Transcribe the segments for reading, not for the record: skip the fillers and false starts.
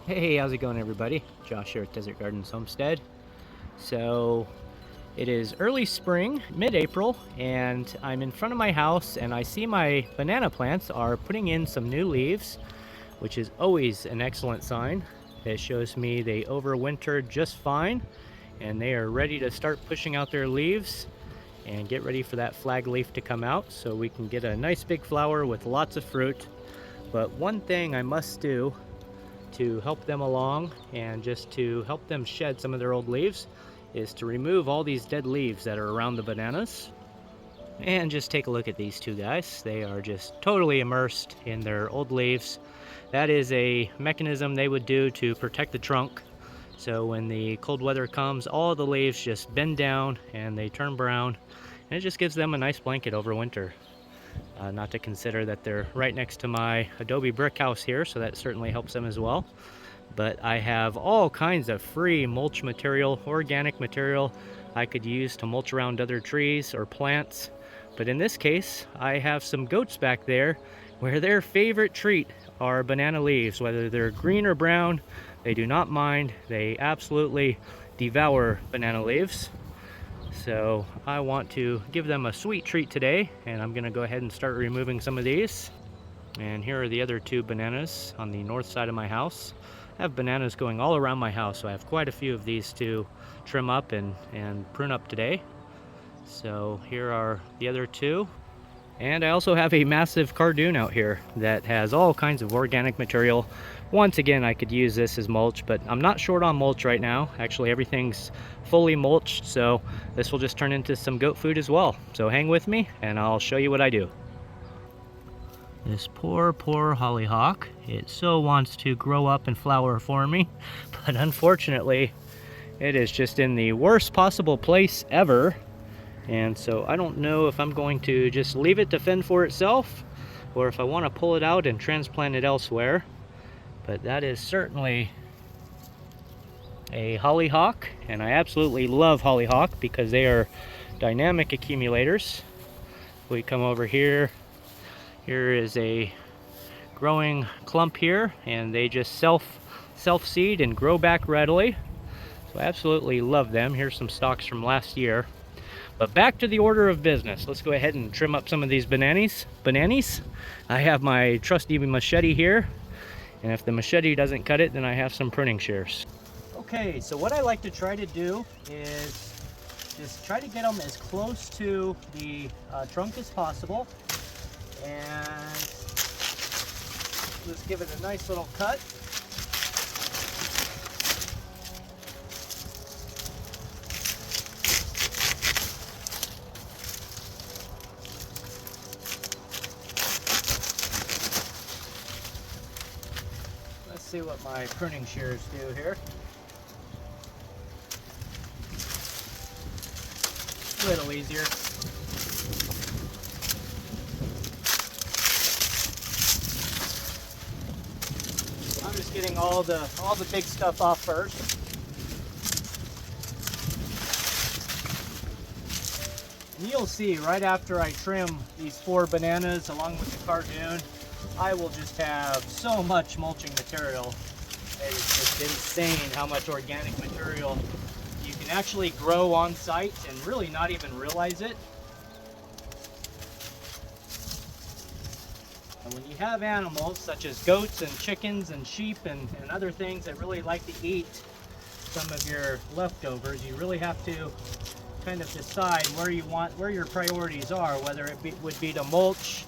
Hey, how's it going, everybody? Josh here at Desert Gardens Homestead. So it is early spring, mid-April, and I'm in front of my house and I see my banana plants are putting in some new leaves, which is always an excellent sign. It shows me they overwintered just fine and they are ready to start pushing out their leaves and get ready for that flag leaf to come out so we can get a nice big flower with lots of fruit. But one thing I must do to help them along and just to help them shed some of their old leaves is to remove all these dead leaves that are around the bananas. And just take a look at these two guys. They are just totally immersed in their old leaves. That is a mechanism they would do to protect the trunk. So when the cold weather comes, all the leaves just bend down and they turn brown, and it just gives them a nice blanket over winter. Not to consider that they're right next to my adobe brick house here, so that certainly helps them as well. But I have all kinds of free mulch material, organic material I could use to mulch around other trees or plants. But in this case, I have some goats back there where their favorite treat are banana leaves. Whether they're green or brown, they do not mind. They absolutely devour banana leaves. So I want to give them a sweet treat today, and I'm gonna go ahead and start removing some of these. And here are the other two bananas on the north side of my house. I have bananas going all around my house, so I have quite a few of these to trim up and prune up today. So here are the other two. And I also have a massive cardoon out here that has all kinds of organic material. Once again, I could use this as mulch, but I'm not short on mulch right now. Actually, everything's fully mulched, so this will just turn into some goat food as well. So hang with me and I'll show you what I do. This poor hollyhock, it so wants to grow up and flower for me, but unfortunately, it is just in the worst possible place ever. And so I don't know if I'm going to just leave it to fend for itself or if I want to pull it out and transplant it elsewhere. But that is certainly a hollyhock, and I absolutely love hollyhock because they are dynamic accumulators. We come over here. Here is a growing clump here, and they just self-seed and grow back readily. So I absolutely love them. Here's some stalks from last year. But back to the order of business. Let's go ahead and trim up some of these bananas. I have my trusty machete here, and if the machete doesn't cut it, then I have some pruning shears. Okay, so what I like to try to do is just try to get them as close to the trunk as possible, and just give it a nice little cut. Let's see what my pruning shears do here. A little easier. I'm just getting all the big stuff off first. And you'll see right after I trim these 4 bananas along with the cardoon, I will just have so much mulching material. It is just insane how much organic material you can actually grow on site and really not even realize it. And when you have animals such as goats and chickens and sheep and other things that really like to eat some of your leftovers, you really have to kind of decide where your priorities are, whether would be to mulch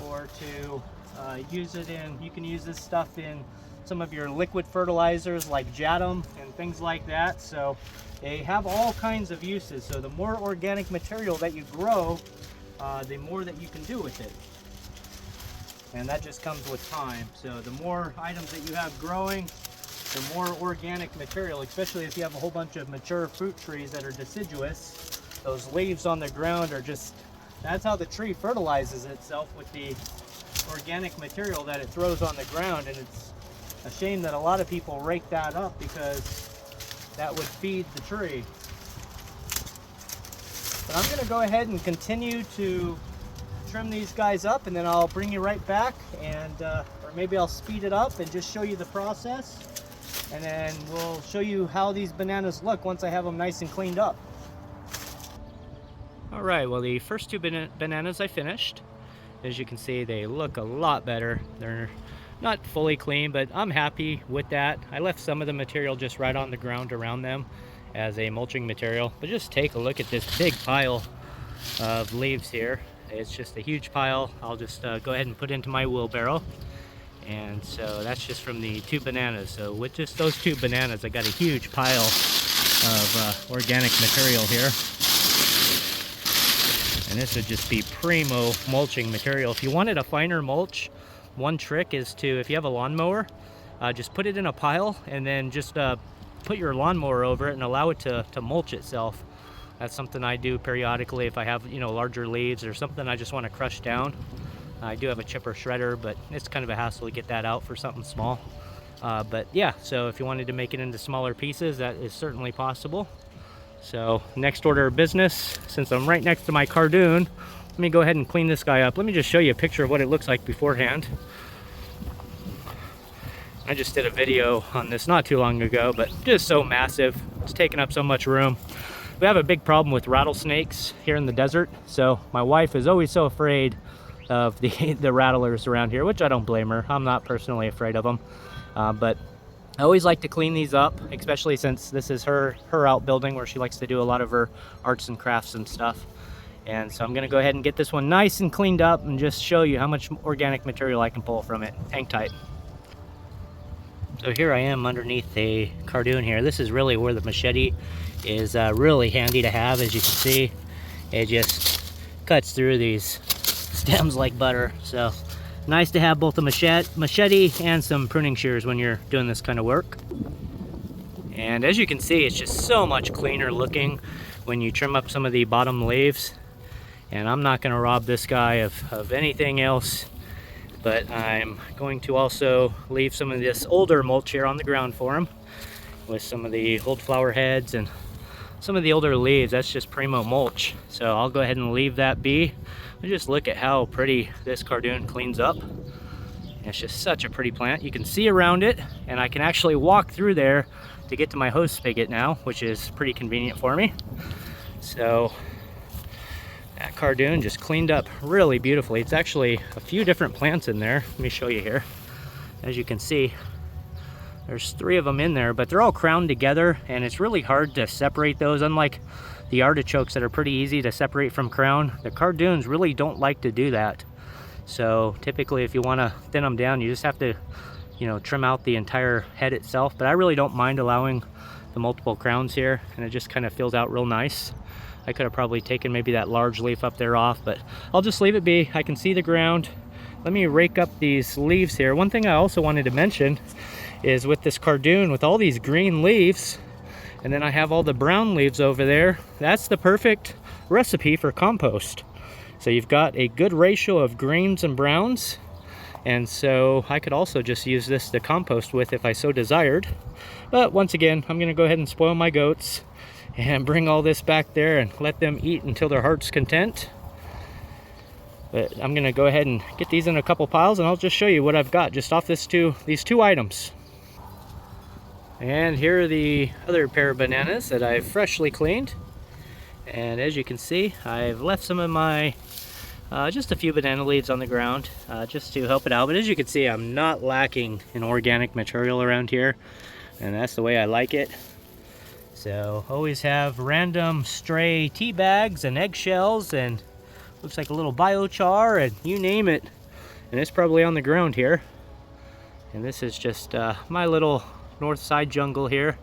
or to use it in, you can use this stuff in some of your liquid fertilizers like Jadam and things like that. So they have all kinds of uses. So the more organic material that you grow, the more that you can do with it. And that just comes with time. So the more items that you have growing, the more organic material, especially if you have a whole bunch of mature fruit trees that are deciduous, those leaves on the ground are just, that's how the tree fertilizes itself, with the organic material that it throws on the ground. And it's a shame that a lot of people rake that up because that would feed the tree. But I'm going to go ahead and continue to trim these guys up, and then I'll bring you right back, and or maybe I'll speed it up and just show you the process. and then we'll show you how these bananas look once I have them nice and cleaned up. All right, well, the first two bananas I finished. As you can see, they look a lot better. They're not fully clean, but I'm happy with that. I left some of the material just right on the ground around them as a mulching material. But just take a look at this big pile of leaves here. It's just a huge pile. I'll just go ahead and put into my wheelbarrow. And so that's just from the two bananas. So with just those two bananas, I got a huge pile of organic material here. And this would just be primo mulching material. If you wanted a finer mulch, one trick is to, if you have a lawnmower, just put it in a pile and then just put your lawnmower over it and allow it to mulch itself. That's something I do periodically if I have, you know, larger leaves or something I just want to crush down. I do have a chipper shredder, but it's kind of a hassle to get that out for something small. But yeah, so if you wanted to make it into smaller pieces, that is certainly possible. So next order of business, since I'm right next to my cardoon, let me go ahead and clean this guy up. Let me just show you a picture of what it looks like beforehand. I just did a video on this not too long ago, but just so massive. It's taking up so much room. We have a big problem with rattlesnakes here in the desert. So my wife is always so afraid of the rattlers around here, which I don't blame her. I'm not personally afraid of them. But I always like to clean these up, especially since this is her outbuilding where she likes to do a lot of her arts and crafts and stuff. And so I'm gonna go ahead and get this one nice and cleaned up and just show you how much organic material I can pull from it. Hang tight. So here I am underneath a cardoon here. This is really where the machete is really handy to have. As you can see, it just cuts through these stems like butter. So nice to have both a machete and some pruning shears when you're doing this kind of work. And as you can see, it's just so much cleaner looking when you trim up some of the bottom leaves. And I'm not going to rob this guy of anything else, but I'm going to also leave some of this older mulch here on the ground for him with some of the old flower heads and some of the older leaves. That's just primo mulch. So I'll go ahead and leave that be. Just look at how pretty this cardoon cleans up. It's just such a pretty plant. You can see around it, and I can actually walk through there to get to my hose spigot now, which is pretty convenient for me. So that cardoon just cleaned up really beautifully. It's actually a few different plants in there. Let me show you here. As you can see, there's 3 of them in there, but they're all crowned together, and it's really hard to separate those. Unlike the artichokes that are pretty easy to separate from crown, the cardoons really don't like to do that. So typically if you want to thin them down, you just have to, you know, trim out the entire head itself. But I really don't mind allowing the multiple crowns here, and it just kind of fills out real nice. I could have probably taken maybe that large leaf up there off, but I'll just leave it be. I can see the ground. Let me rake up these leaves here. One thing I also wanted to mention is with this cardoon, with all these green leaves, and then I have all the brown leaves over there, that's the perfect recipe for compost. So you've got a good ratio of greens and browns, and so I could also just use this to compost with if I so desired. But once again, I'm gonna go ahead and spoil my goats and bring all this back there and let them eat until their heart's content. But I'm gonna go ahead and get these in a couple piles, and I'll just show you what I've got just off these two items. And here are the other pair of bananas that I've freshly cleaned. And as you can see, I've left some of my, just a few banana leaves on the ground, just to help it out. But as you can see, I'm not lacking in organic material around here, and that's the way I like it. So always have random stray tea bags and eggshells, and looks like a little biochar, and you name it. And it's probably on the ground here. And this is just my little north side jungle here.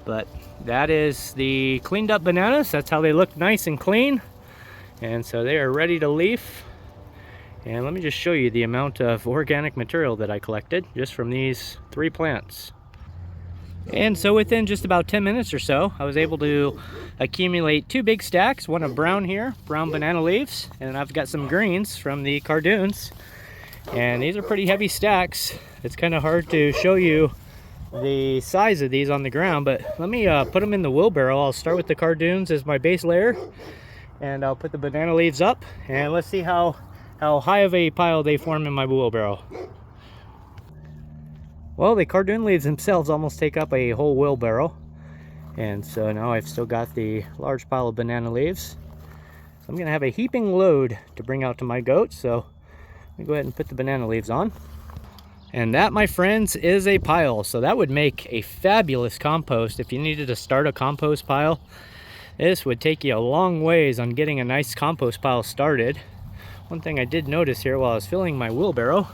But that is the cleaned up bananas. That's how they look, nice and clean. And so they are ready to leaf. And let me just show you the amount of organic material that I collected just from these 3 plants. And so within just about 10 minutes or so, I was able to accumulate 2 big stacks, one of brown here, brown banana leaves, and I've got some greens from the cardoons. And these are pretty heavy stacks. It's kind of hard to show you the size of these on the ground, but let me put them in the wheelbarrow. I'll start with the cardoons as my base layer, and I'll put the banana leaves up, and let's see how high of a pile they form in my wheelbarrow. Well, the cardoon leaves themselves almost take up a whole wheelbarrow. And so now I've still got the large pile of banana leaves. So I'm gonna have a heaping load to bring out to my goats. So let me go ahead and put the banana leaves on. And that, my friends, is a pile. So that would make a fabulous compost. If you needed to start a compost pile, this would take you a long ways on getting a nice compost pile started. One thing I did notice here while I was filling my wheelbarrow,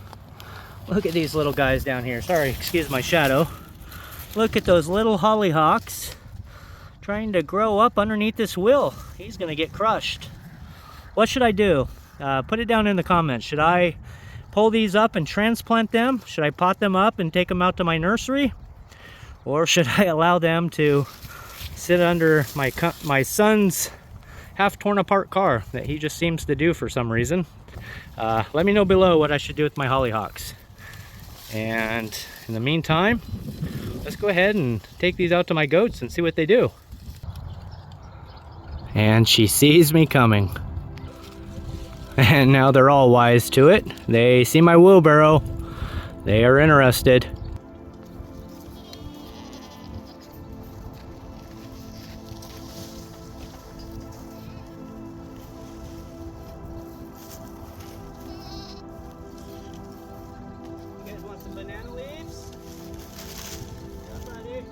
look at these little guys down here. Sorry, excuse my shadow. Look at those little hollyhocks trying to grow up underneath this wheel. He's gonna get crushed. What should I do? Put it down in the comments. Should I pull these up and transplant them? Should I pot them up and take them out to my nursery? Or should I allow them to sit under my son's half torn apart car that he just seems to do for some reason? Let me know below what I should do with my hollyhocks. And in the meantime, let's go ahead and take these out to my goats and see what they do. And she sees me coming. And now they're all wise to it. They see my wheelbarrow. They are interested. You guys want some banana leaves? Yeah, buddy.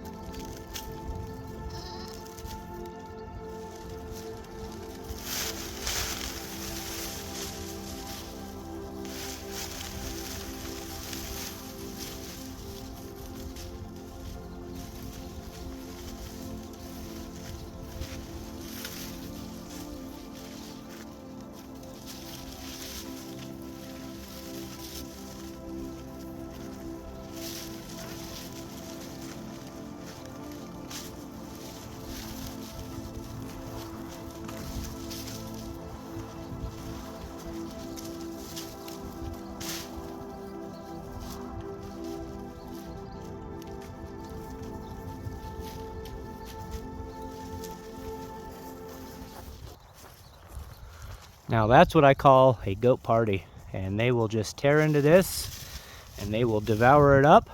Now that's what I call a goat party, and they will just tear into this and they will devour it up.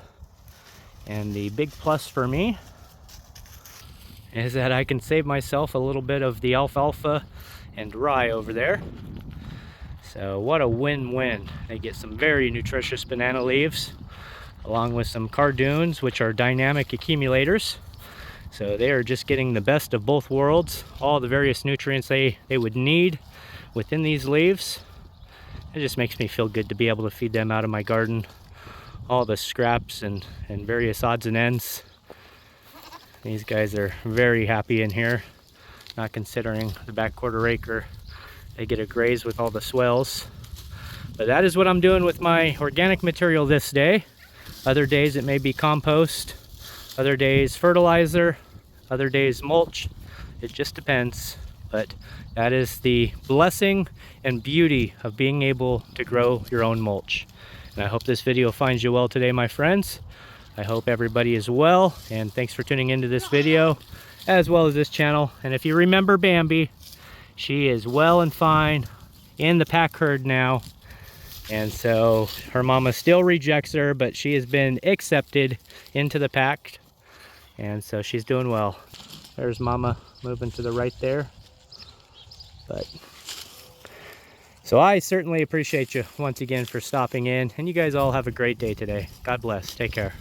And the big plus for me is that I can save myself a little bit of the alfalfa and rye over there. So what a win-win. They get some very nutritious banana leaves along with some cardoons, which are dynamic accumulators. So they are just getting the best of both worlds, all the various nutrients they would need within these leaves. It just makes me feel good to be able to feed them out of my garden all the scraps and various odds and ends. These guys are very happy in here, not considering the back quarter acre. They get to graze with all the swells. But that is what I'm doing with my organic material this day. Other days it may be compost, other days fertilizer, other days mulch. It just depends. But that is the blessing and beauty of being able to grow your own mulch. And I hope this video finds you well today, my friends. I hope everybody is well, and thanks for tuning into this video as well as this channel. And if you remember Bambi, she is well and fine in the pack herd now. And so her mama still rejects her, but she has been accepted into the pack. And so she's doing well. There's mama moving to the right there. But so I certainly appreciate you once again for stopping in, and you guys all have a great day today. God bless. Take care.